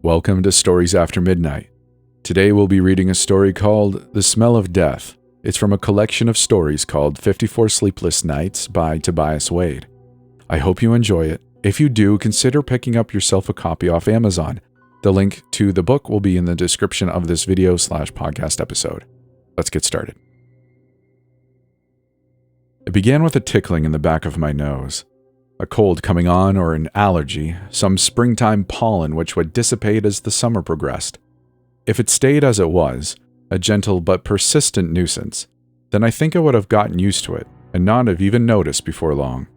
Welcome to Stories After Midnight. Today we'll be reading a story called The Smell of Death. It's from a collection of stories called 54 Sleepless Nights by Tobias Wade. I hope you enjoy it. If you do, consider picking up yourself a copy off Amazon. The link to the book will be in the description of this video/podcast episode. Let's get started. It began with a tickling in the back of my nose. A cold coming on or an allergy, some springtime pollen which would dissipate as the summer progressed. If it stayed as it was, a gentle but persistent nuisance, then I think I would have gotten used to it and not have even noticed before long.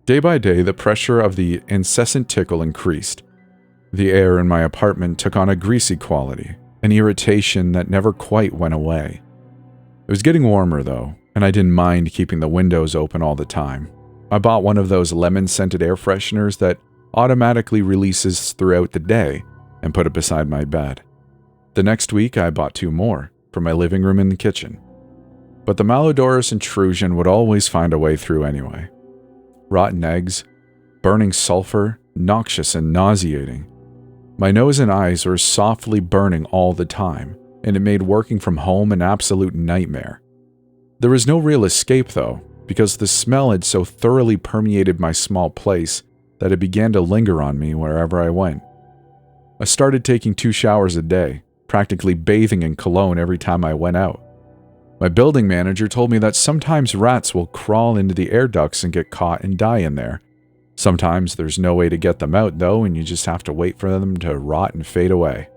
Day by day, the pressure of the incessant tickle increased. The air in my apartment took on a greasy quality, an irritation that never quite went away. It was getting warmer though, and I didn't mind keeping the windows open all the time. I bought one of those lemon-scented air fresheners that automatically releases throughout the day and put it beside my bed. The next week, I bought 2 more for my living room and the kitchen. But the malodorous intrusion would always find a way through anyway. Rotten eggs, burning sulfur, noxious and nauseating. My nose and eyes were softly burning all the time, and it made working from home an absolute nightmare. There was no real escape though, because the smell had so thoroughly permeated my small place that it began to linger on me wherever I went. I started taking 2 showers a day, practically bathing in cologne every time I went out. My building manager told me that sometimes rats will crawl into the air ducts and get caught and die in there. Sometimes there's no way to get them out though, and you just have to wait for them to rot and fade away.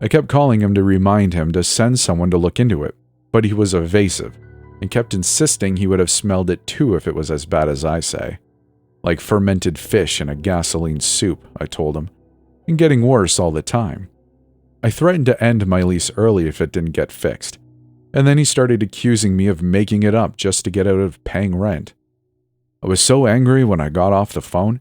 I kept calling him to remind him to send someone to look into it, but he was evasive and kept insisting he would have smelled it too if it was as bad as I say. Like fermented fish in a gasoline soup, I told him, and getting worse all the time. I threatened to end my lease early if it didn't get fixed, and then he started accusing me of making it up just to get out of paying rent. I was so angry when I got off the phone,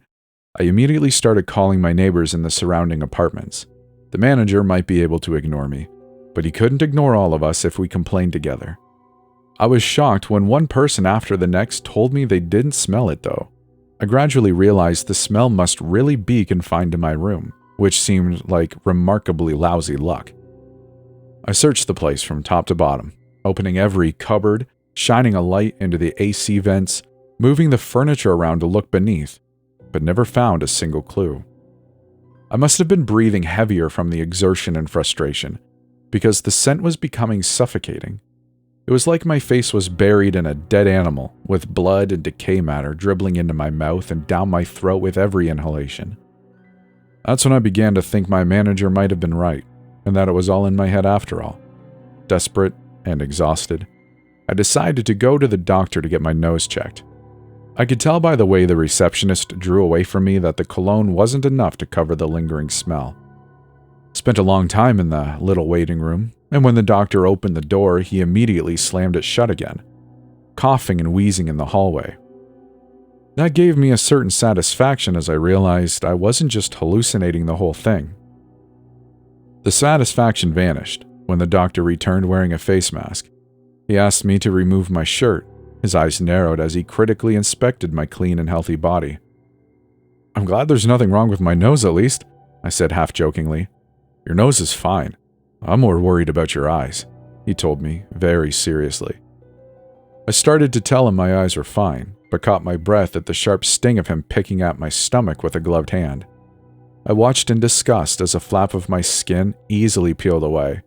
I immediately started calling my neighbors in the surrounding apartments. The manager might be able to ignore me, but he couldn't ignore all of us if we complained together. I was shocked when one person after the next told me they didn't smell it though. I gradually realized the smell must really be confined to my room, which seemed like remarkably lousy luck. I searched the place from top to bottom, opening every cupboard, shining a light into the AC vents, moving the furniture around to look beneath, but never found a single clue. I must have been breathing heavier from the exertion and frustration, because the scent was becoming suffocating. It was like my face was buried in a dead animal, with blood and decay matter dribbling into my mouth and down my throat with every inhalation. That's when I began to think my manager might have been right, and that it was all in my head after all. Desperate and exhausted, I decided to go to the doctor to get my nose checked. I could tell by the way the receptionist drew away from me that the cologne wasn't enough to cover the lingering smell. Spent a long time in the little waiting room, and when the doctor opened the door, he immediately slammed it shut again, coughing and wheezing in the hallway. That gave me a certain satisfaction as I realized I wasn't just hallucinating the whole thing. The satisfaction vanished when the doctor returned wearing a face mask. He asked me to remove my shirt. His eyes narrowed as he critically inspected my clean and healthy body. "I'm glad there's nothing wrong with my nose at least," I said half-jokingly. "Your nose is fine. I'm more worried about your eyes," he told me very seriously. I started to tell him my eyes were fine, but caught my breath at the sharp sting of him picking at my stomach with a gloved hand. I watched in disgust as a flap of my skin easily peeled away,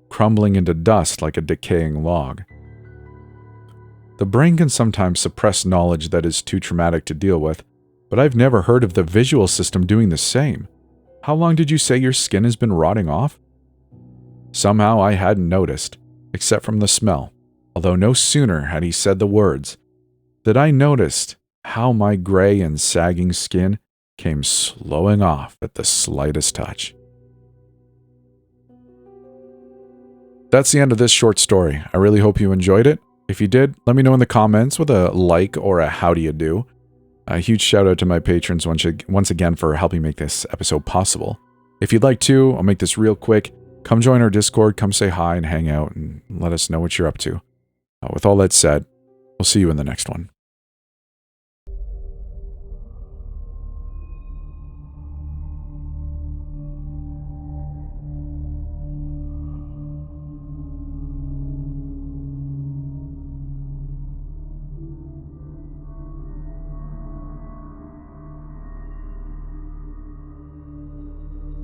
crumbling into dust like a decaying log. The brain can sometimes suppress knowledge that is too traumatic to deal with, but I've never heard of the visual system doing the same. How long did you say your skin has been rotting off? Somehow I hadn't noticed, except from the smell, although no sooner had he said the words, that I noticed how my gray and sagging skin came slowing off at the slightest touch. That's the end of this short story. I really hope you enjoyed it. If you did, let me know in the comments with a like or a how do you do. A huge shout out to my patrons once again for helping make this episode possible. If you'd like to, I'll make this real quick. Come join our Discord, come say hi and hang out and let us know what you're up to. With all that said, we'll see you in the next one.